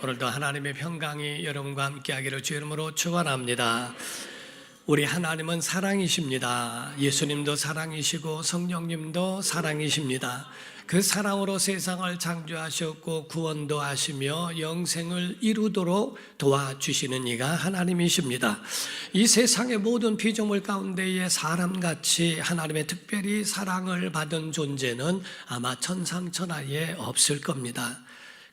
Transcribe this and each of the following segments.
오늘도 하나님의 평강이 여러분과 함께하기를 주의 이름으로 축원합니다. 우리 하나님은 사랑이십니다. 예수님도 사랑이시고 성령님도 사랑이십니다. 그 사랑으로 세상을 창조하셨고 구원도 하시며 영생을 이루도록 도와주시는 이가 하나님이십니다. 이 세상의 모든 피조물 가운데에 사람같이 하나님의 특별히 사랑을 받은 존재는 아마 천상천하에 없을 겁니다.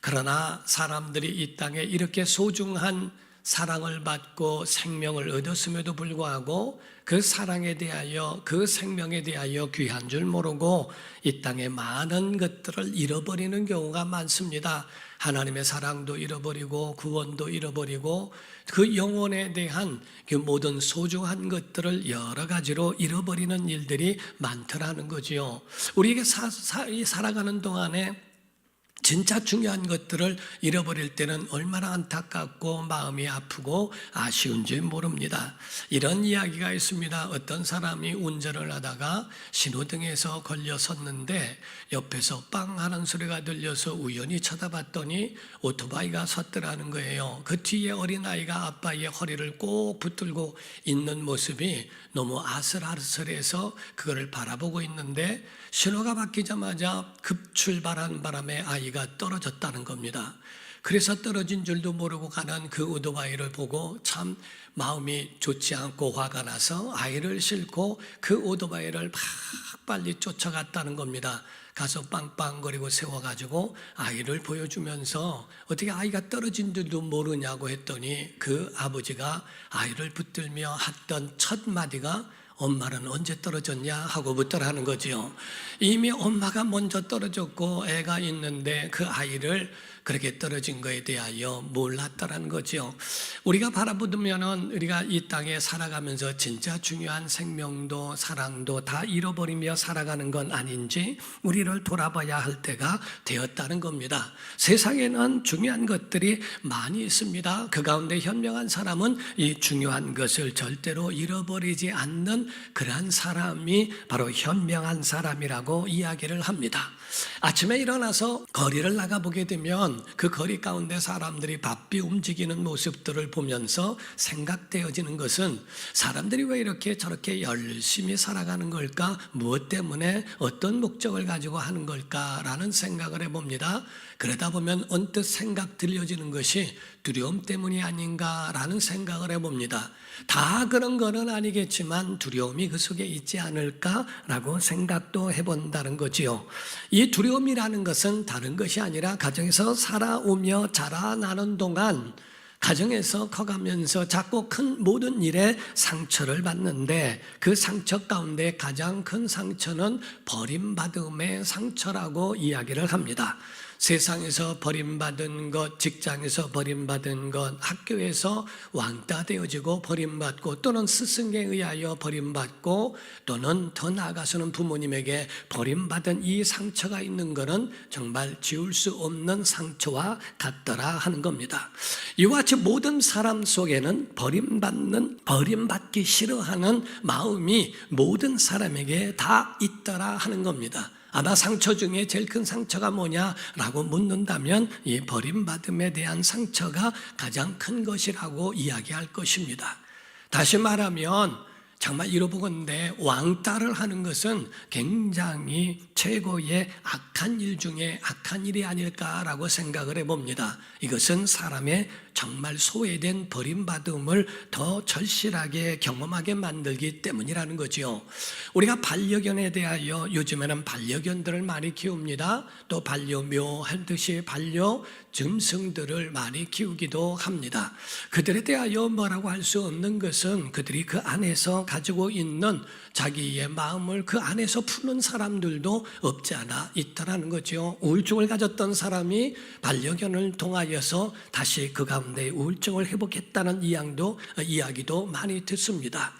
그러나 사람들이 이 땅에 이렇게 소중한 사랑을 받고 생명을 얻었음에도 불구하고 그 사랑에 대하여, 그 생명에 대하여 귀한 줄 모르고 이 땅에 많은 것들을 잃어버리는 경우가 많습니다. 하나님의 사랑도 잃어버리고 구원도 잃어버리고 그 영혼에 대한 그 모든 소중한 것들을 여러 가지로 잃어버리는 일들이 많더라는 거지요. 우리에게 살아가는 동안에 진짜 중요한 것들을 잃어버릴 때는 얼마나 안타깝고 마음이 아프고 아쉬운지 모릅니다. 이런 이야기가 있습니다. 어떤 사람이 운전을 하다가 신호등에서 걸려 섰는데 옆에서 빵 하는 소리가 들려서 우연히 쳐다봤더니 오토바이가 섰더라는 거예요. 그 뒤에 어린아이가 아빠의 허리를 꼭 붙들고 있는 모습이 너무 아슬아슬해서 그거를 바라보고 있는데 신호가 바뀌자마자 급출발한 바람에 아이가 떨어졌다는 겁니다. 그래서 떨어진 줄도 모르고 가는 그 오토바이를 보고 참 마음이 좋지 않고 화가 나서 아이를 싣고 그 오토바이를 막 빨리 쫓아갔다는 겁니다. 가서 빵빵거리고 세워가지고 아이를 보여주면서 어떻게 아이가 떨어진 줄도 모르냐고 했더니 그 아버지가 아이를 붙들며 했던 첫 마디가 엄마는 언제 떨어졌냐 하고부터 하는 거지요. 이미 엄마가 먼저 떨어졌고 애가 있는데 그 아이를 그렇게 떨어진 거에 대하여 몰랐다라는 거죠. 우리가 바라보면은 우리가 이 땅에 살아가면서 진짜 중요한 생명도 사랑도 다 잃어버리며 살아가는 건 아닌지 우리를 돌아봐야 할 때가 되었다는 겁니다. 세상에는 중요한 것들이 많이 있습니다. 그 가운데 현명한 사람은 이 중요한 것을 절대로 잃어버리지 않는 그러한 사람이 바로 현명한 사람이라고 이야기를 합니다. 아침에 일어나서 거리를 나가보게 되면 그 거리 가운데 사람들이 바삐 움직이는 모습들을 보면서 생각되어지는 것은 사람들이 왜 이렇게 저렇게 열심히 살아가는 걸까? 무엇 때문에 어떤 목적을 가지고 하는 걸까라는 생각을 해봅니다. 그러다 보면 언뜻 생각 들려지는 것이 두려움 때문이 아닌가라는 생각을 해봅니다. 다 그런 거는 아니겠지만 두려움이 그 속에 있지 않을까라고 생각도 해본다는 거지요. 이 두려움이라는 것은 다른 것이 아니라 가정에서 살아오며 자라나는 동안 가정에서 커가면서 작고 큰 모든 일에 상처를 받는데 그 상처 가운데 가장 큰 상처는 버림받음의 상처라고 이야기를 합니다. 세상에서 버림받은 것, 직장에서 버림받은 것, 학교에서 왕따 되어지고 버림받고 또는 스승에 의하여 버림받고 또는 더 나아가서는 부모님에게 버림받은 이 상처가 있는 것은 정말 지울 수 없는 상처와 같더라 하는 겁니다. 이와 같이 모든 사람 속에는 버림받기 싫어하는 마음이 모든 사람에게 다 있더라 하는 겁니다. 아마 상처 중에 제일 큰 상처가 뭐냐라고 묻는다면 이 버림받음에 대한 상처가 가장 큰 것이라고 이야기할 것입니다. 다시 말하면 정말 이러보건대 왕따를 하는 것은 굉장히 최고의 악한 일 중에 악한 일이 아닐까라고 생각을 해봅니다. 이것은 사람의 정말 소외된 버림받음을 더 절실하게 경험하게 만들기 때문이라는 거죠. 우리가 반려견에 대하여 요즘에는 반려견들을 많이 키웁니다. 또 반려묘 하듯이 반려짐승들을 많이 키우기도 합니다. 그들에 대하여 뭐라고 할 수 없는 것은 그들이 그 안에서 가지고 있는 자기의 마음을 그 안에서 푸는 사람들도 없지 않아 있다라는 거죠. 우울증을 가졌던 사람이 반려견을 통하여서 다시 그 가운데 우울증을 회복했다는 이야기도 많이 듣습니다.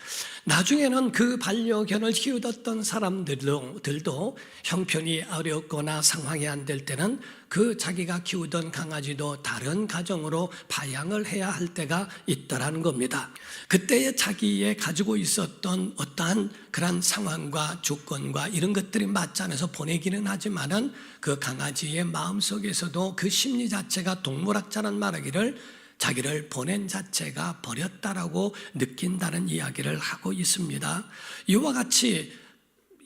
나중에는 그 반려견을 키우던 사람들도 형편이 어렵거나 상황이 안 될 때는 그 자기가 키우던 강아지도 다른 가정으로 파양을 해야 할 때가 있더라는 겁니다. 그때에 자기의 가지고 있었던 어떠한 그런 상황과 조건과 이런 것들이 맞지 않아서 보내기는 하지만은 그 강아지의 마음속에서도 그 심리 자체가 동물학자는 말하기를 자기를 보낸 자체가 버렸다라고 느낀다는 이야기를 하고 있습니다. 이와 같이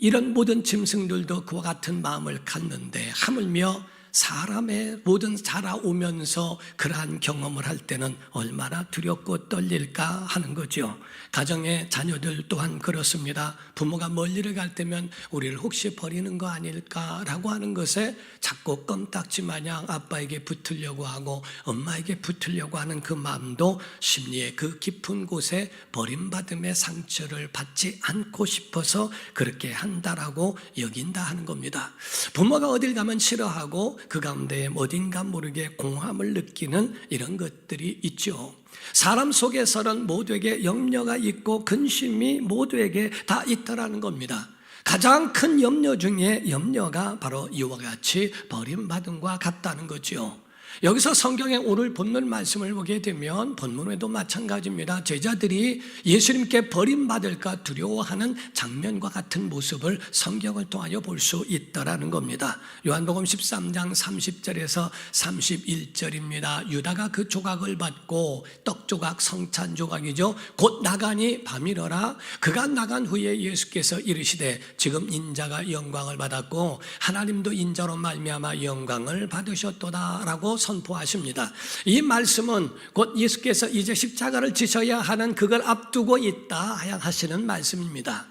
이런 모든 짐승들도 그와 같은 마음을 갖는데 하물며 사람의 모든 자라오면서 그러한 경험을 할 때는 얼마나 두렵고 떨릴까 하는 거죠. 가정의 자녀들 또한 그렇습니다. 부모가 멀리를 갈 때면 우리를 혹시 버리는 거 아닐까라고 하는 것에 자꾸 껌딱지 마냥 아빠에게 붙으려고 하고 엄마에게 붙으려고 하는 그 마음도 심리의 그 깊은 곳에 버림받음의 상처를 받지 않고 싶어서 그렇게 한다라고 여긴다 하는 겁니다. 부모가 어딜 가면 싫어하고 그 가운데 어딘가 모르게 공허함을 느끼는 이런 것들이 있죠. 사람 속에서는 모두에게 염려가 있고 근심이 모두에게 다 있다라는 겁니다. 가장 큰 염려 중에 염려가 바로 이와 같이 버림받음과 같다는 거죠. 여기서 성경의 오늘 본문 말씀을 보게 되면 본문에도 마찬가지입니다. 제자들이 예수님께 버림받을까 두려워하는 장면과 같은 모습을 성경을 통하여 볼 수 있다라는 겁니다. 요한복음 13장 30절에서 31절입니다. 유다가 그 조각을 받고 떡 조각 성찬 조각이죠. 곧 나가니 밤이러라. 그가 나간 후에 예수께서 이르시되 지금 인자가 영광을 받았고 하나님도 인자로 말미암아 영광을 받으셨도다라고 선포하십니다. 이 말씀은 곧 예수께서 이제 십자가를 지셔야 하는 그걸 앞두고 있다 하시는 말씀입니다.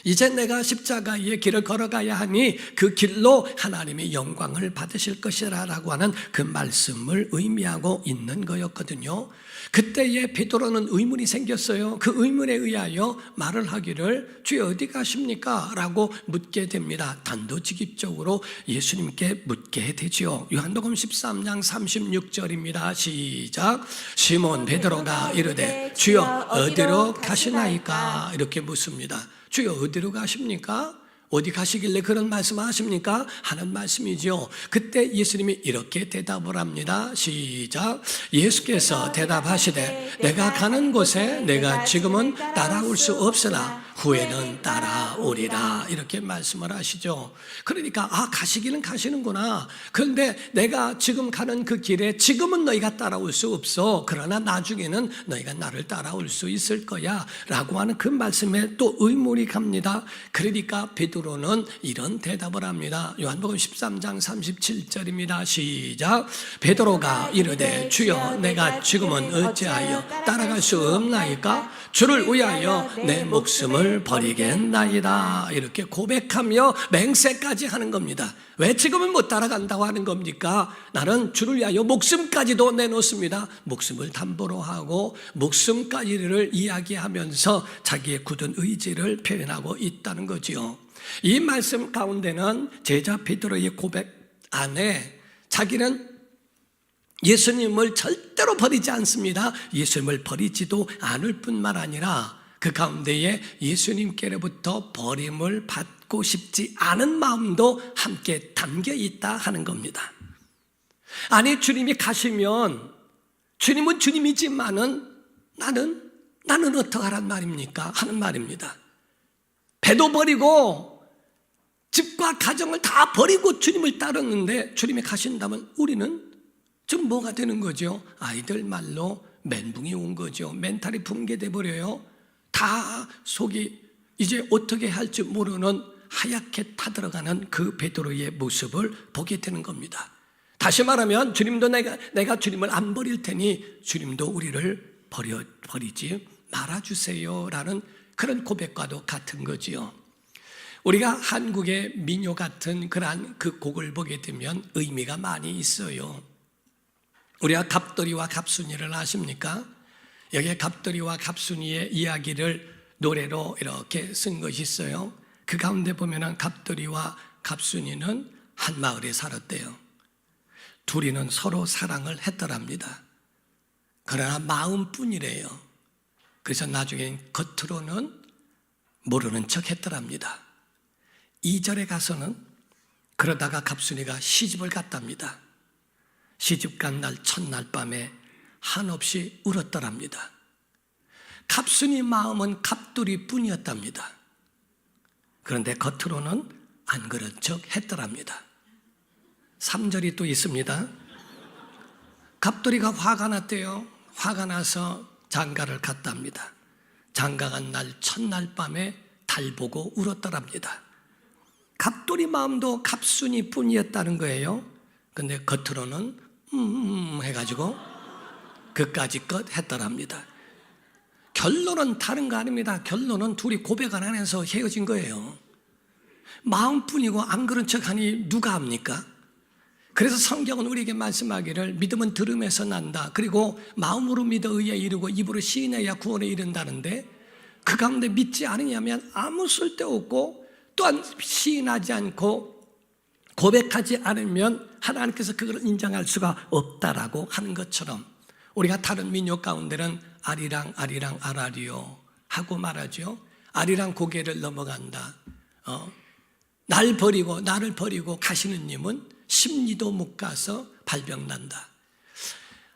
이제 내가 십자가의 길을 걸어가야 하니 그 길로 하나님의 영광을 받으실 것이라고 하는 그 말씀을 의미하고 있는 거였거든요. 그때에 베드로는 의문이 생겼어요. 그 의문에 의하여 말을 하기를 주여 어디 가십니까? 라고 묻게 됩니다. 단도직입적으로 예수님께 묻게 되죠. 요한복음 13장 36절입니다. 시작. 시몬 베드로가 이르되 주여 어디로 가시나이까? 이렇게 묻습니다. 주여 어디로 가십니까? 어디 가시길래 그런 말씀을 하십니까? 하는 말씀이죠. 그때 예수님이 이렇게 대답을 합니다. 시작. 예수께서 대답하시되 내가 가는 곳에 내가 지금은 따라올 수 없으나 후에는 따라오리라. 이렇게 말씀을 하시죠. 그러니까 가시기는 가시는구나. 그런데 내가 지금 가는 그 길에 지금은 너희가 따라올 수 없어. 그러나 나중에는 너희가 나를 따라올 수 있을 거야 라고 하는 그 말씀에 또 의문이 갑니다. 그러니까 베드로는 이런 대답을 합니다. 요한복음 13장 37절입니다. 시작. 베드로가 이르되 주여 내가 지금은 어찌하여 따라갈 수 없나이까? 주를 위하여 내 목숨을 버리겠나이다. 이렇게 고백하며 맹세까지 하는 겁니다. 왜 지금은 못 따라간다고 하는 겁니까? 나는 주를 위하여 목숨까지도 내놓습니다. 목숨을 담보로 하고 목숨까지를 이야기하면서 자기의 굳은 의지를 표현하고 있다는 거지요. 이 말씀 가운데는 제자 베드로의 고백 안에 자기는 예수님을 절대로 버리지 않습니다. 예수님을 버리지도 않을 뿐만 아니라 그 가운데에 예수님께로부터 버림을 받고 싶지 않은 마음도 함께 담겨 있다 하는 겁니다. 아니 주님이 가시면 주님은 주님이지만은 나는 어떡하란 말입니까? 하는 말입니다. 배도 버리고 집과 가정을 다 버리고 주님을 따랐는데 주님이 가신다면 우리는 지금 뭐가 되는 거죠? 아이들 말로 멘붕이 온 거죠. 멘탈이 붕괴돼 버려요. 다 속이 이제 어떻게 할지 모르는 하얗게 타들어가는 그 베드로의 모습을 보게 되는 겁니다. 다시 말하면 주님도 내가 주님을 안 버릴 테니 주님도 우리를 버리지 말아주세요 라는 그런 고백과도 같은 거지요. 우리가 한국의 민요 같은 그러한 그 곡을 보게 되면 의미가 많이 있어요. 우리가 갑돌이와 갑순이를 아십니까? 여기에 갑돌이와 갑순이의 이야기를 노래로 이렇게 쓴 것이 있어요. 그 가운데 보면은 갑돌이와 갑순이는 한 마을에 살았대요. 둘이는 서로 사랑을 했더랍니다. 그러나 마음뿐이래요. 그래서 나중에 겉으로는 모르는 척 했더랍니다. 2절에 가서는 그러다가 갑순이가 시집을 갔답니다. 시집 간 날 첫날 밤에 한없이 울었더랍니다. 갑순이 마음은 갑돌이 뿐이었답니다. 그런데 겉으로는 안 그런 척 했더랍니다. 3절이 또 있습니다. 갑돌이가 화가 났대요. 화가 나서 장가를 갔답니다. 장가 간 날 첫날 밤에 달 보고 울었더랍니다. 갑돌이 마음도 갑순이 뿐이었다는 거예요. 근데 겉으로는 해가지고 그까지 것 했더랍니다. 결론은 다른 거 아닙니다. 결론은 둘이 고백 안 해서 헤어진 거예요. 마음뿐이고 안 그런 척하니 누가 합니까? 그래서 성경은 우리에게 말씀하기를 믿음은 들음에서 난다. 그리고 마음으로 믿어 의에 이르고 입으로 시인해야 구원에 이른다는데 그 가운데 믿지 않으냐면 아무 쓸데없고 또한 시인하지 않고 고백하지 않으면 하나님께서 그걸 인정할 수가 없다라고 하는 것처럼 우리가 다른 민요 가운데는 아리랑 아리랑 아라리요 하고 말하죠. 아리랑 고개를 넘어간다. 나를 버리고 가시는 님은 십리도 못 가서 발병난다.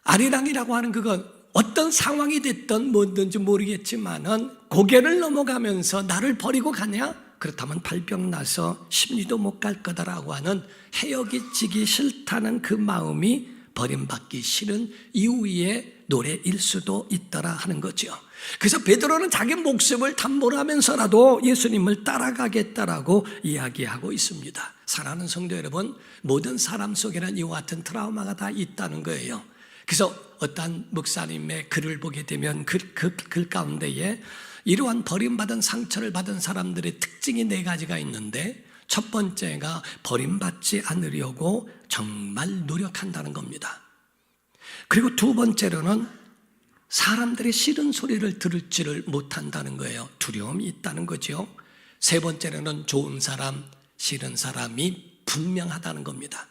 아리랑이라고 하는 그건 어떤 상황이 됐든 뭐든지 모르겠지만은 고개를 넘어가면서 나를 버리고 가냐? 그렇다면 발병나서 십리도 못 갈 거다라고 하는 헤어지기 싫다는 그 마음이 버림받기 싫은 이유의 노래일 수도 있더라 하는 거죠. 그래서 베드로는 자기 목숨을 담보하면서라도 예수님을 따라가겠다라고 이야기하고 있습니다. 사랑하는 성도 여러분, 모든 사람 속에는 이와 같은 트라우마가 다 있다는 거예요. 그래서 어떤 목사님의 글을 보게 되면 글 가운데에 이러한 버림받은 상처를 받은 사람들의 특징이 4가지가 있는데 첫 번째가 버림받지 않으려고 정말 노력한다는 겁니다. 그리고 두 번째로는 사람들의 싫은 소리를 들을 줄을 못한다는 거예요. 두려움이 있다는 거죠. 세 번째로는 좋은 사람, 싫은 사람이 분명하다는 겁니다.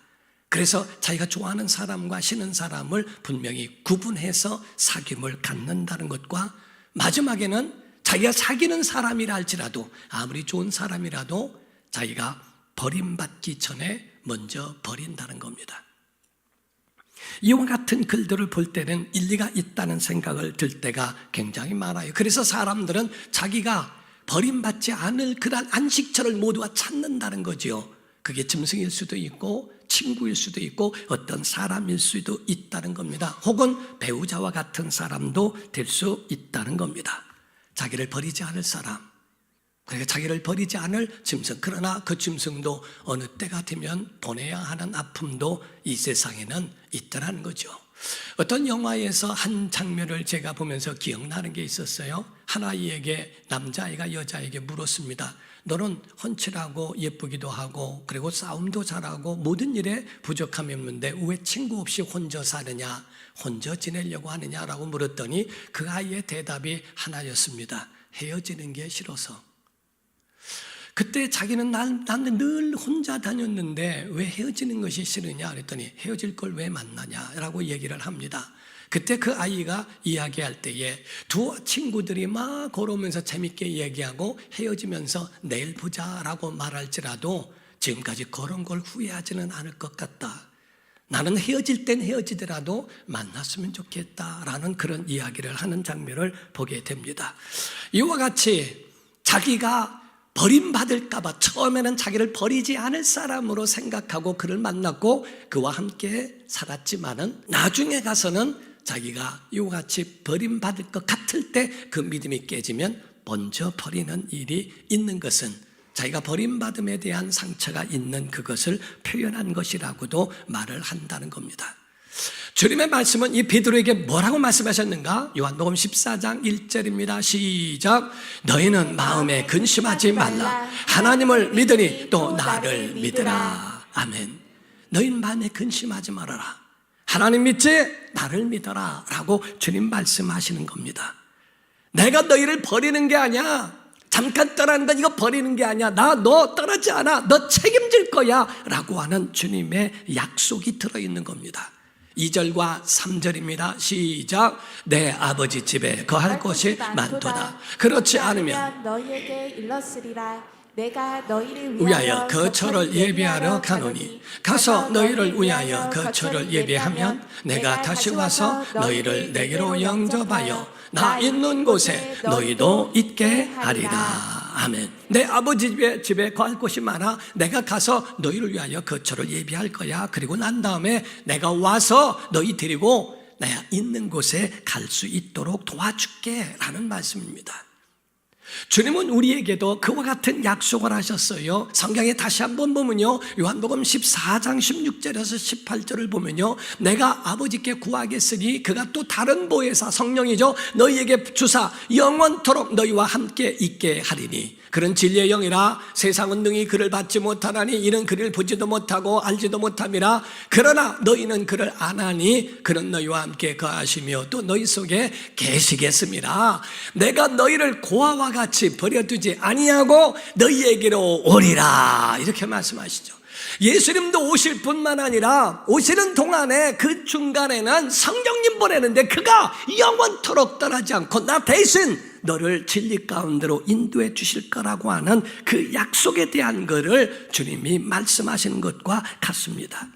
그래서 자기가 좋아하는 사람과 싫은 사람을 분명히 구분해서 사귐을 갖는다는 것과 마지막에는 자기가 사귀는 사람이라 할지라도 아무리 좋은 사람이라도 자기가 버림받기 전에 먼저 버린다는 겁니다. 이와 같은 글들을 볼 때는 일리가 있다는 생각을 들 때가 굉장히 많아요. 그래서 사람들은 자기가 버림받지 않을 그런 안식처를 모두가 찾는다는 거죠. 그게 짐승일 수도 있고 친구일 수도 있고 어떤 사람일 수도 있다는 겁니다. 혹은 배우자와 같은 사람도 될 수 있다는 겁니다. 자기를 버리지 않을 사람, 그러니까 자기를 버리지 않을 짐승. 그러나 그 짐승도 어느 때가 되면 보내야 하는 아픔도 이 세상에는 있더라는 거죠. 어떤 영화에서 한 장면을 제가 보면서 기억나는 게 있었어요. 한 아이에게 남자아이가 여자에게 물었습니다. 너는 훤칠하고 예쁘기도 하고 그리고 싸움도 잘하고 모든 일에 부족함이 없는데 왜 친구 없이 혼자 사느냐, 혼자 지내려고 하느냐라고 물었더니 그 아이의 대답이 하나였습니다. 헤어지는 게 싫어서. 그때 자기는 나는 늘 혼자 다녔는데 왜 헤어지는 것이 싫으냐 그랬더니 헤어질 걸 왜 만나냐라고 얘기를 합니다. 그때 그 아이가 이야기할 때에 두 친구들이 막 걸어오면서 재밌게 얘기하고 헤어지면서 내일 보자라고 말할지라도 지금까지 걸은 걸 후회하지는 않을 것 같다. 나는 헤어질 땐 헤어지더라도 만났으면 좋겠다라는 그런 이야기를 하는 장면을 보게 됩니다. 이와 같이 자기가 버림받을까 봐 처음에는 자기를 버리지 않을 사람으로 생각하고 그를 만났고 그와 함께 살았지만은 나중에 가서는 자기가 이와 같이 버림받을 것 같을 때 그 믿음이 깨지면 먼저 버리는 일이 있는 것은 자기가 버림받음에 대한 상처가 있는 그것을 표현한 것이라고도 말을 한다는 겁니다. 주님의 말씀은 이 베드로에게 뭐라고 말씀하셨는가? 요한복음 14장 1절입니다. 시작. 너희는 마음에 근심하지 말라. 하나님을 믿으니 또 나를 믿으라. 아멘. 너희는 마음에 근심하지 말아라. 하나님 믿지? 나를 믿어라 라고 주님 말씀하시는 겁니다. 내가 너희를 버리는 게 아니야. 잠깐 떠나는 건 이거 버리는 게 아니야. 너 떠나지 않아. 너 책임질 거야 라고 하는 주님의 약속이 들어있는 겁니다. 2절과 3절입니다. 시작. 내 아버지 집에 거할 곳이 많도다. 그렇지 않으면 너희에게 일렀으리라. 내가 너희를 위하여 거처를 예비하러 가노니 가서 너희를 위하여 거처를 예비하면 내가 다시 와서 너희를 내게로 영접하여 나 있는 곳에 너희도 있게 하리라. 아멘. 내 아버지 집에 거할 곳이 많아 내가 가서 너희를 위하여 거처를 예비할 거야. 그리고 난 다음에 내가 와서 너희 데리고 내가 있는 곳에 갈 수 있도록 도와줄게 라는 말씀입니다. 주님은 우리에게도 그와 같은 약속을 하셨어요. 성경에 다시 한번 보면요, 요한복음 14장 16절에서 18절을 보면요, 내가 아버지께 구하겠으니 그가 또 다른 보혜사 성령이죠, 너희에게 주사 영원토록 너희와 함께 있게 하리니 그런 진리의 영이라 세상은 능히 그를 받지 못하나니 이는 그를 보지도 못하고 알지도 못함이라. 그러나 너희는 그를 아나니 그는 너희와 함께 거하시며 또 너희 속에 계시겠습니다. 내가 너희를 고아와 같이 버려두지 아니하고 너희에게로 오리라. 이렇게 말씀하시죠. 예수님도 오실 뿐만 아니라 오시는 동안에 그 중간에는 성령님 보내는데 그가 영원토록 떠나지 않고 나 대신 너를 진리 가운데로 인도해 주실 거라고 하는 그 약속에 대한 것을 주님이 말씀하시는 것과 같습니다.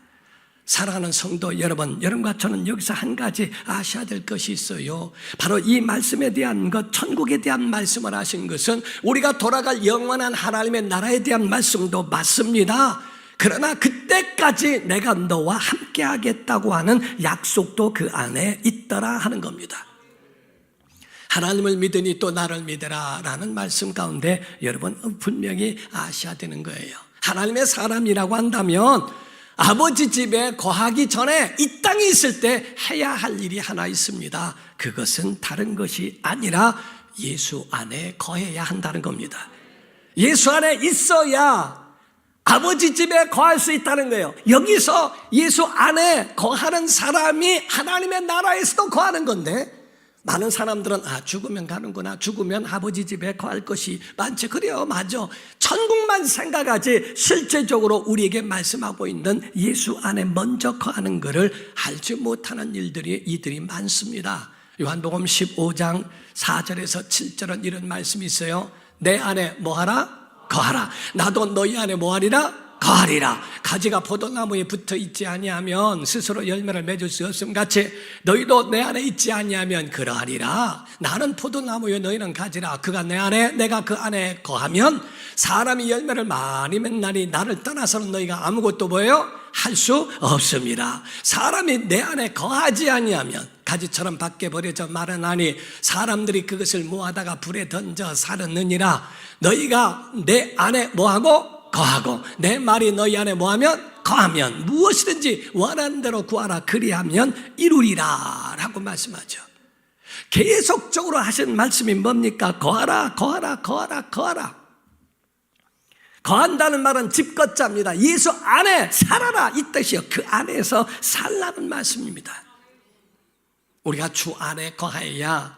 사랑하는 성도 여러분, 여러분과 저는 여기서 한 가지 아셔야 될 것이 있어요. 바로 이 말씀에 대한 것, 천국에 대한 말씀을 하신 것은 우리가 돌아갈 영원한 하나님의 나라에 대한 말씀도 맞습니다. 그러나 그때까지 내가 너와 함께 하겠다고 하는 약속도 그 안에 있더라 하는 겁니다. 하나님을 믿으니 또 나를 믿으라 라는 말씀 가운데 여러분 분명히 아셔야 되는 거예요. 하나님의 사람이라고 한다면 아버지 집에 거하기 전에 이 땅에 있을 때 해야 할 일이 하나 있습니다. 그것은 다른 것이 아니라 예수 안에 거해야 한다는 겁니다. 예수 안에 있어야 아버지 집에 거할 수 있다는 거예요. 여기서 예수 안에 거하는 사람이 하나님의 나라에서도 거하는 건데, 많은 사람들은 죽으면 가는구나, 죽으면 아버지 집에 거할 것이 많지. 그래요, 맞아. 천국만 생각하지 실제적으로 우리에게 말씀하고 있는 예수 안에 먼저 거하는 것을 알지 못하는 이들이 많습니다. 요한복음 15장 4절에서 7절은 이런 말씀이 있어요. 내 안에 뭐하라? 거하라. 나도 너희 안에 뭐하리라? 거하리라. 가지가 포도나무에 붙어 있지 아니하면 스스로 열매를 맺을 수 없음 같이 너희도 내 안에 있지 아니하면 그러하리라. 나는 포도나무에 너희는 가지라. 그가 내 안에 내가 그 안에 거하면 사람이 열매를 많이 맺나니 나를 떠나서는 너희가 아무것도 뭐예요? 할 수 없습니다. 사람이 내 안에 거하지 아니하면 가지처럼 밖에 버려져 마르나니 사람들이 그것을 모아다가 불에 던져 사르느니라. 너희가 내 안에 뭐하고? 거하고 내 말이 너희 안에 뭐하면? 거하면 무엇이든지 원하는 대로 구하라. 그리하면 이루리라 라고 말씀하죠. 계속적으로 하신 말씀이 뭡니까? 거하라, 거하라, 거하라, 거하라. 거한다는 말은 집걷자입니다. 예수 안에 살아라 이 뜻이요. 그 안에서 살라는 말씀입니다. 우리가 주 안에 거해야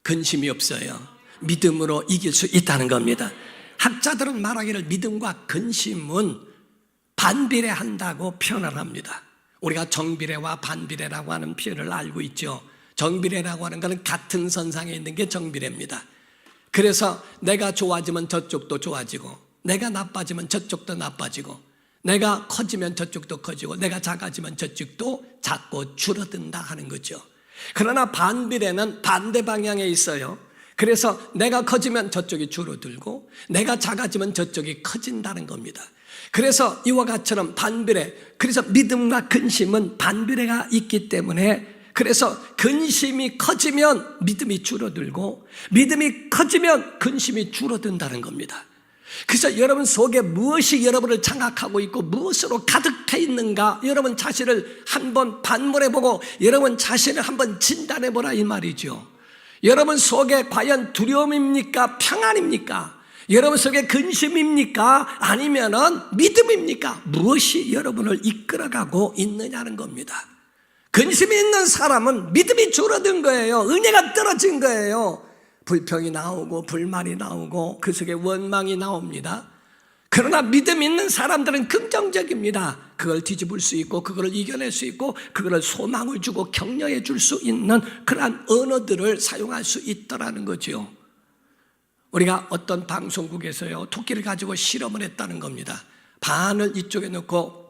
근심이 없어요. 믿음으로 이길 수 있다는 겁니다. 학자들은 말하기를 믿음과 근심은 반비례한다고 표현을 합니다. 우리가 정비례와 반비례라고 하는 표현을 알고 있죠. 정비례라고 하는 것은 같은 선상에 있는 게 정비례입니다. 그래서 내가 좋아지면 저쪽도 좋아지고 내가 나빠지면 저쪽도 나빠지고 내가 커지면 저쪽도 커지고 내가 작아지면 저쪽도 작고 줄어든다 하는 거죠. 그러나 반비례는 반대 방향에 있어요. 그래서 내가 커지면 저쪽이 줄어들고 내가 작아지면 저쪽이 커진다는 겁니다. 그래서 이와 같이처럼 반비례, 그래서 믿음과 근심은 반비례가 있기 때문에 그래서 근심이 커지면 믿음이 줄어들고 믿음이 커지면 근심이 줄어든다는 겁니다. 그래서 여러분 속에 무엇이 여러분을 장악하고 있고 무엇으로 가득해 있는가 여러분 자신을 한번 반문해보고 여러분 자신을 한번 진단해보라 이 말이죠. 여러분 속에 과연 두려움입니까? 평안입니까? 여러분 속에 근심입니까? 아니면은 믿음입니까? 무엇이 여러분을 이끌어가고 있느냐는 겁니다. 근심이 있는 사람은 믿음이 줄어든 거예요. 은혜가 떨어진 거예요. 불평이 나오고 불만이 나오고 그 속에 원망이 나옵니다. 그러나 믿음 있는 사람들은 긍정적입니다. 그걸 뒤집을 수 있고 그걸 이겨낼 수 있고 그걸 소망을 주고 격려해 줄 수 있는 그러한 언어들을 사용할 수 있더라는 거죠. 우리가 어떤 방송국에서요, 토끼를 가지고 실험을 했다는 겁니다. 반을 이쪽에 넣고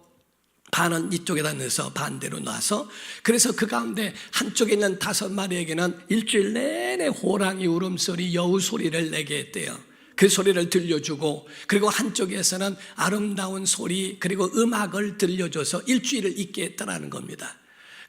반은 이쪽에다 넣어서 반대로 놔서, 그래서 그 가운데 한쪽에 있는 5마리에게는 일주일 내내 호랑이 울음소리, 여우 소리를 내게 했대요. 그 소리를 들려주고, 그리고 한쪽에서는 아름다운 소리 그리고 음악을 들려줘서 일주일을 있게 했다는 겁니다.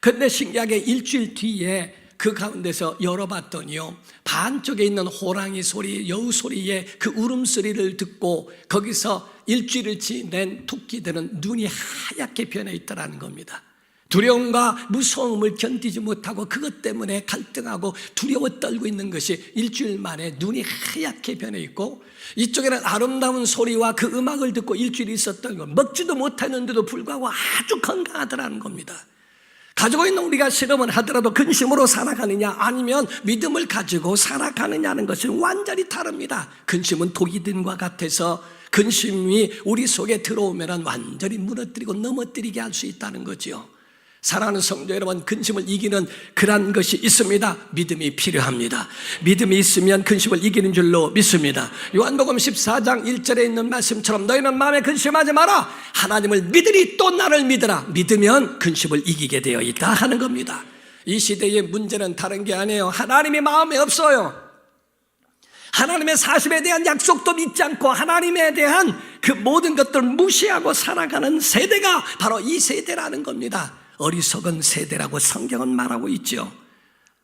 그런데 신기하게 일주일 뒤에 그 가운데서 열어봤더니요, 반쪽에 있는 호랑이 소리, 여우 소리의 그 울음소리를 듣고 거기서 일주일을 지낸 토끼들은 눈이 하얗게 변해 있다는 겁니다. 두려움과 무서움을 견디지 못하고 그것 때문에 갈등하고 두려워 떨고 있는 것이 일주일 만에 눈이 하얗게 변해 있고, 이쪽에는 아름다운 소리와 그 음악을 듣고 일주일 있었던 것, 먹지도 못했는데도 불구하고 아주 건강하더라는 겁니다. 가지고 있는 우리가 실험을 하더라도 근심으로 살아가느냐 아니면 믿음을 가지고 살아가느냐는 것은 완전히 다릅니다. 근심은 독이든과 같아서 근심이 우리 속에 들어오면 완전히 무너뜨리고 넘어뜨리게 할 수 있다는 거죠. 사랑하는 성도 여러분, 근심을 이기는 그런 것이 있습니다. 믿음이 필요합니다. 믿음이 있으면 근심을 이기는 줄로 믿습니다. 요한복음 14장 1절에 있는 말씀처럼 너희는 마음에 근심하지 마라. 하나님을 믿으니 또 나를 믿으라. 믿으면 근심을 이기게 되어 있다 하는 겁니다. 이 시대의 문제는 다른 게 아니에요. 하나님이 마음에 없어요. 하나님의 사심에 대한 약속도 믿지 않고 하나님에 대한 그 모든 것들을 무시하고 살아가는 세대가 바로 이 세대라는 겁니다. 어리석은 세대라고 성경은 말하고 있죠.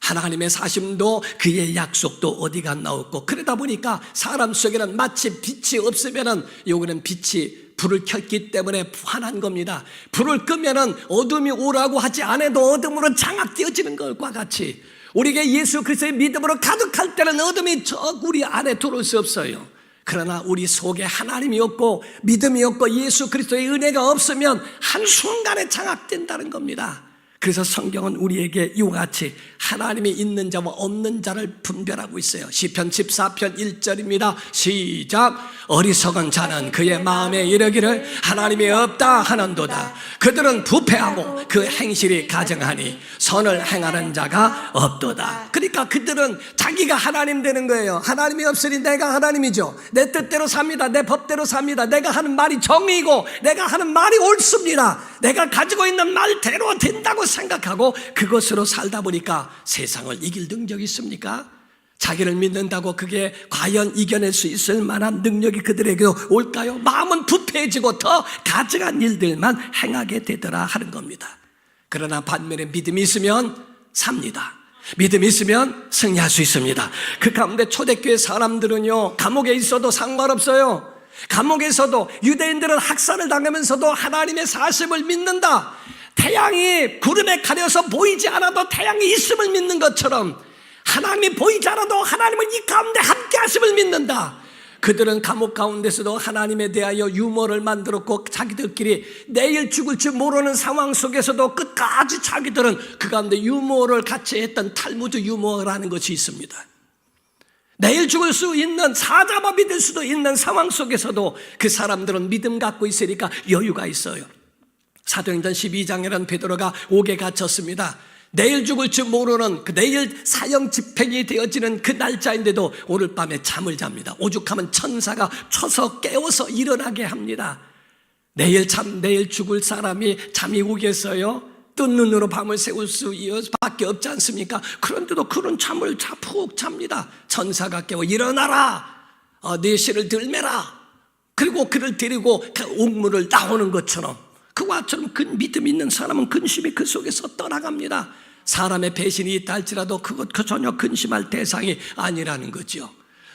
하나님의 사심도 그의 약속도 어디가 나왔고, 그러다 보니까 사람 속에는 마치 빛이 없으면은, 요거는 빛이 불을 켰기 때문에 환한 겁니다. 불을 끄면은 어둠이 오라고 하지 않아도 어둠으로 장악되어지는 것과 같이 우리에게 예수 그리스도의 믿음으로 가득할 때는 어둠이 저 우리 안에 들어올 수 없어요. 그러나 우리 속에 하나님이 없고 믿음이 없고 예수 그리스도의 은혜가 없으면 한순간에 장악된다는 겁니다. 그래서 성경은 우리에게 이와 같이 하나님이 있는 자와 없는 자를 분별하고 있어요. 시편 14편 1절입니다. 시작. 어리석은 자는 그의 마음에 이르기를 하나님이 없다 하는도다. 그들은 부패하고 그 행실이 가증하니 선을 행하는 자가 없도다. 그러니까 그들은 자기가 하나님 되는 거예요. 하나님이 없으니 내가 하나님이죠. 내 뜻대로 삽니다. 내 법대로 삽니다. 내가 하는 말이 정의이고 내가 하는 말이 옳습니다. 내가 가지고 있는 말대로 된다고 생각하고 그것으로 살다 보니까 세상을 이길 능력이 있습니까? 자기를 믿는다고 그게 과연 이겨낼 수 있을 만한 능력이 그들에게 올까요? 마음은 부패해지고 더 가증한 일들만 행하게 되더라 하는 겁니다. 그러나 반면에 믿음이 있으면 삽니다. 믿음이 있으면 승리할 수 있습니다. 그 가운데 초대교회 사람들은요, 감옥에 있어도 상관없어요. 감옥에서도 유대인들은 학살을 당하면서도 하나님의 사심을 믿는다. 태양이 구름에 가려서 보이지 않아도 태양이 있음을 믿는 것처럼 하나님이 보이지 않아도 하나님은 이 가운데 함께 하심을 믿는다. 그들은 감옥 가운데서도 하나님에 대하여 유머를 만들었고 자기들끼리 내일 죽을 줄 모르는 상황 속에서도 끝까지 자기들은 그 가운데 유머를 같이 했던 탈무드 유머라는 것이 있습니다. 내일 죽을 수 있는 사자마비 될 수도 있는 상황 속에서도 그 사람들은 믿음 갖고 있으니까 여유가 있어요. 사도행전 12장에는 베드로가 옥에 갇혔습니다. 내일 죽을 줄 모르는 그 내일 사형 집행이 되어지는 그 날짜인데도 오늘 밤에 잠을 잡니다. 오죽하면 천사가 쳐서 깨워서 일어나게 합니다. 내일 죽을 사람이 잠이 오겠어요? 뜬 눈으로 밤을 새울 수밖에 없지 않습니까? 그런데도 그런 잠을 푹 잡니다. 천사가 깨워 일어나라, 네 실을 들매라. 그리고 그를 데리고 그 옥문을 나오는 것처럼, 그와처럼 그 믿음 있는 사람은 근심이 그 속에서 떠나갑니다. 사람의 배신이 있다 할지라도 그것 전혀 근심할 대상이 아니라는 거죠.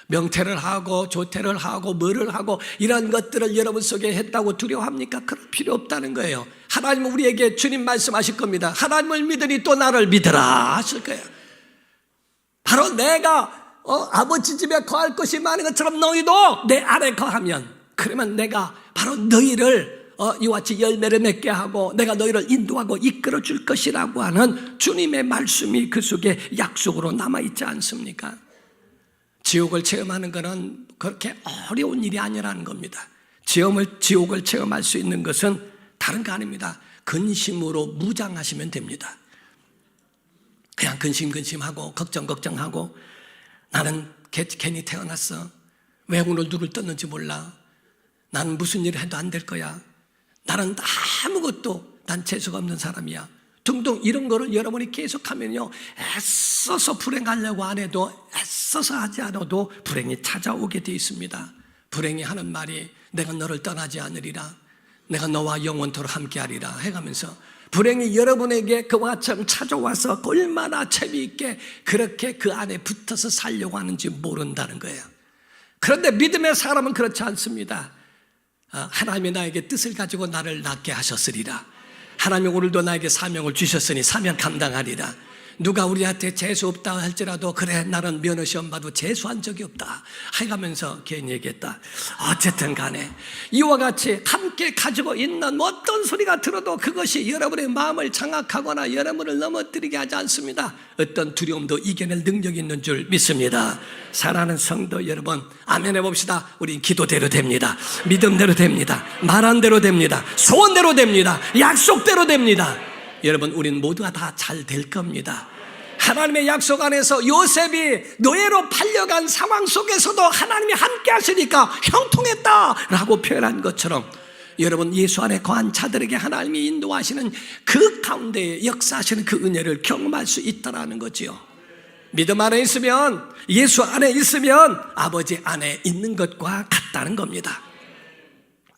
명태를 하고 조태를 하고 뭐를 하고 이런 것들을 여러분 속에 했다고 두려워합니까? 그럴 필요 없다는 거예요. 하나님은 우리에게 주님 말씀하실 겁니다. 하나님을 믿으니 또 나를 믿으라 하실 거예요. 바로 내가 아버지 집에 거할 것이 많은 것처럼 너희도 내 아래 거하면, 그러면 내가 바로 너희를 이와 같이 열매를 맺게 하고 내가 너희를 인도하고 이끌어 줄 것이라고 하는 주님의 말씀이 그 속에 약속으로 남아있지 않습니까? 지옥을 체험하는 것은 그렇게 어려운 일이 아니라는 겁니다. 지옥을 체험할 수 있는 것은 다른 거 아닙니다. 근심으로 무장하시면 됩니다. 그냥 근심하고 걱정하고 나는 괜히 태어났어, 왜 오늘 눈을 떴는지 몰라. 나는 무슨 일을 해도 안 될 거야. 나는 아무것도 난 재수가 없는 사람이야. 등등 이런 거를 여러분이 계속하면요, 애써서 불행하려고 안 해도, 애써서 하지 않아도 불행이 찾아오게 돼 있습니다. 불행이 하는 말이 내가 너를 떠나지 않으리라, 내가 너와 영원토록 함께하리라 해가면서 불행이 여러분에게 그와 같이 찾아와서 얼마나 재미있게 그렇게 그 안에 붙어서 살려고 하는지 모른다는 거예요. 그런데 믿음의 사람은 그렇지 않습니다. 하나님이 나에게 뜻을 가지고 나를 낳게 하셨으리라. 하나님이 오늘도 나에게 사명을 주셨으니 사명 감당하리라. 누가 우리한테 재수 없다 할지라도 그래 나는 면허 시험 봐도 재수한 적이 없다 해가면서 괜히 얘기했다. 어쨌든 간에 이와 같이 함께 가지고 있는 어떤 소리가 들어도 그것이 여러분의 마음을 장악하거나 여러분을 넘어뜨리게 하지 않습니다. 어떤 두려움도 이겨낼 능력이 있는 줄 믿습니다. 사랑하는 성도 여러분, 아멘 해봅시다. 우린 기도대로 됩니다. 믿음대로 됩니다. 말한 대로 됩니다. 소원대로 됩니다. 약속대로 됩니다. 여러분, 우린 모두가 다 잘 될 겁니다. 하나님의 약속 안에서 요셉이 노예로 팔려간 상황 속에서도 하나님이 함께 하시니까 형통했다라고 표현한 것처럼 여러분, 예수 안에 거한 자들에게 하나님이 인도하시는 그 가운데에 역사하시는 그 은혜를 경험할 수 있다라는 거지요. 믿음 안에 있으면, 예수 안에 있으면 아버지 안에 있는 것과 같다는 겁니다.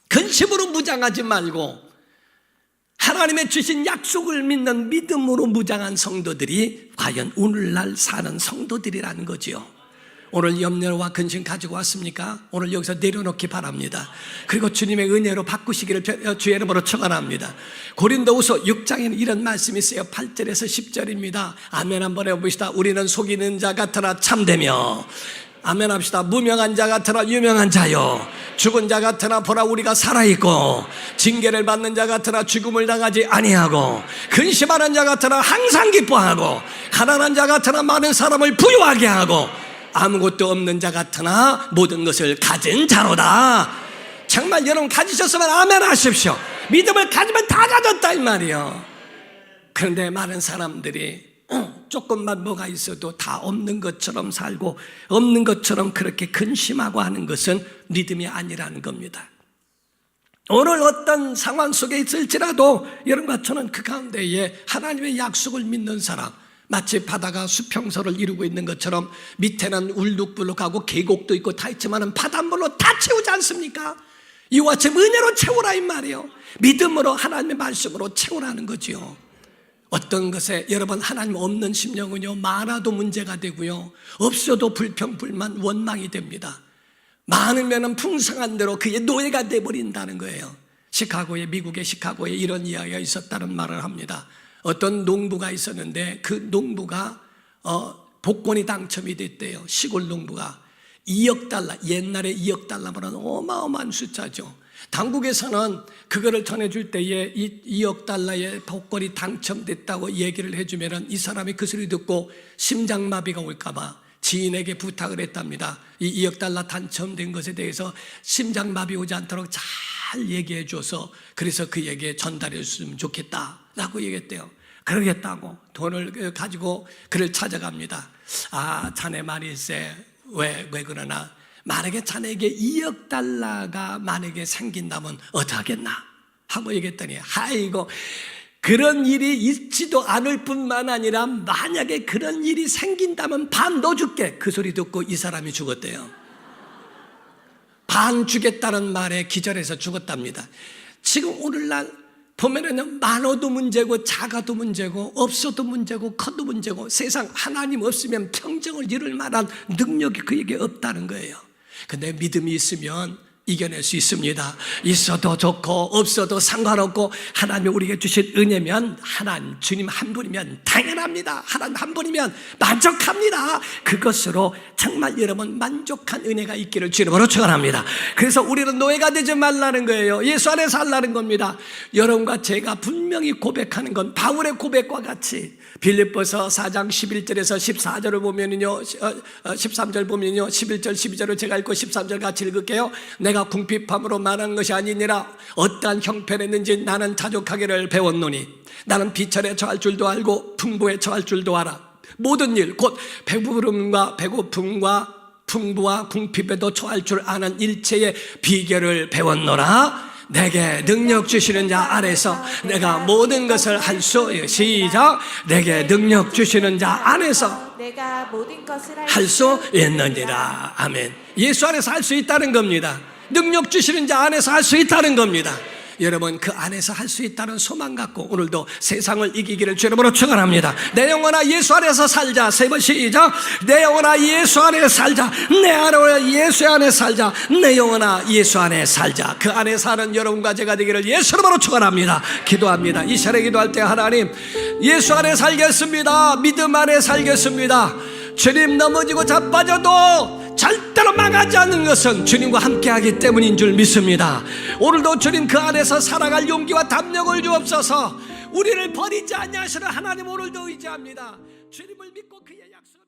근심으로 무장하지 말고 하나님의 주신 약속을 믿는 믿음으로 무장한 성도들이 과연 오늘날 사는 성도들이라는 거지요. 오늘 염려와 근심 가지고 왔습니까? 오늘 여기서 내려놓기 바랍니다. 그리고 주님의 은혜로 바꾸시기를 주의 이름으로 축원합니다. 고린도후서 6장에는 이런 말씀이 있어요. 8절에서 10절입니다. 아멘 한번 해봅시다. 우리는 속이는 자 같으나 참되며, 아멘 합시다. 무명한 자 같으나 유명한 자요, 죽은 자 같으나 보라 우리가 살아있고, 징계를 받는 자 같으나 죽음을 당하지 아니하고, 근심하는 자 같으나 항상 기뻐하고, 가난한 자 같으나 많은 사람을 부유하게 하고, 아무것도 없는 자 같으나 모든 것을 가진 자로다. 정말 여러분 가지셨으면 아멘 하십시오. 믿음을 가지면 다 가졌다 이 말이에요. 그런데 많은 사람들이 조금만 뭐가 있어도 다 없는 것처럼 살고 없는 것처럼 그렇게 근심하고 하는 것은 믿음이 아니라는 겁니다. 오늘 어떤 상황 속에 있을지라도 여러분과 저는 그 가운데에 하나님의 약속을 믿는 사람, 마치 바다가 수평선을 이루고 있는 것처럼 밑에는 울룩불룩하고 계곡도 있고 다 있지만 바닷물로 다 채우지 않습니까? 이와 같이 은혜로 채우라 이 말이에요. 믿음으로 하나님의 말씀으로 채우라는 거지요. 어떤 것에 여러분 하나님 없는 심령은요, 많아도 문제가 되고요, 없어도 불평불만 원망이 됩니다. 많으면 풍성한 대로 그의 노예가 돼버린다는 거예요. 미국의 시카고에 이런 이야기가 있었다는 말을 합니다. 어떤 농부가 있었는데 그 농부가 복권이 당첨이 됐대요. 시골 농부가 2억 달러, 옛날에 2억 달러면 어마어마한 숫자죠. 당국에서는 그거를 전해줄 때에 2억 달러의 복권이 당첨됐다고 얘기를 해주면 이 사람이 그 소리 듣고 심장마비가 올까봐 지인에게 부탁을 했답니다. 이 2억 달러 당첨된 것에 대해서 심장마비 오지 않도록 잘 얘기해 줘서 그래서 그에게 전달해 줬으면 좋겠다라고 얘기했대요. 그러겠다고 돈을 가지고 그를 찾아갑니다. 아, 자네 말일세. 왜 그러나? 만약에 자네에게 2억 달러가 만약에 생긴다면 어떡하겠나? 하고 얘기했더니, 아이고, 그런 일이 있지도 않을 뿐만 아니라 만약에 그런 일이 생긴다면 반 넣어줄게. 그 소리 듣고 이 사람이 죽었대요. 반 주겠다는 말에 기절해서 죽었답니다. 지금 오늘날 보면은요, 많아도 문제고 작아도 문제고 없어도 문제고 커도 문제고 세상 하나님 없으면 평정을 이룰 만한 능력이 그에게 없다는 거예요. 근데 믿음이 있으면 이겨낼 수 있습니다. 있어도 좋고 없어도 상관없고 하나님이 우리에게 주신 은혜면 하나님 주님 한 분이면 당연합니다. 하나님 한 분이면 만족합니다. 그것으로 정말 여러분 만족한 은혜가 있기를 주님으로 축원합니다. 그래서 우리는 노예가 되지 말라는 거예요. 예수 안에 살라는 겁니다. 여러분과 제가 분명히 고백하는 건 바울의 고백과 같이 빌립보서 4장 11절에서 14절을 보면은요, 13절 보면요, 11절 12절을 제가 읽고 13절 같이 읽을게요. 내가 궁핍함으로 말한 것이 아니니라. 어떠한 형편했는지 나는 자족하기를 배웠노니 나는 비천에 처할 줄도 알고 풍부에 처할 줄도 알아. 모든 일 곧 배부름과 배고픔과 풍부와 궁핍에도 처할 줄 아는 일체의 비결을 배웠노라. 내게 능력 주시는 자 안에서 내가 모든 것을 할 수, 시작. 내게 능력 주시는 자 안에서 내가 모든 것을 할 수 있느니라. 아멘. 예수 안에서 할 수 있다는 겁니다. 능력 주시는 자 안에서 할 수 있다는 겁니다. 여러분, 그 안에서 할 수 있다는 소망 갖고 오늘도 세상을 이기기를 주 이름으로 축원합니다. 내 영혼아 예수 안에서 살자. 세 번 시작. 내 영혼아 예수 안에 살자. 내 영혼아 예수 안에 살자. 내 영혼아 예수 안에 살자. 그 안에 사는 여러분과 제가 되기를 예수 이름으로 축원합니다. 기도합니다. 이 시간에 기도할 때 하나님, 예수 안에 살겠습니다. 믿음 안에 살겠습니다. 주님, 넘어지고 자빠져도 절대로 망하지 않는 것은 주님과 함께하기 때문인 줄 믿습니다. 오늘도 주님 그 안에서 살아갈 용기와 담력을 주옵소서. 우리를 버리지 아니하시는 하나님 오늘도 의지합니다. 주님을 믿고 그의 약속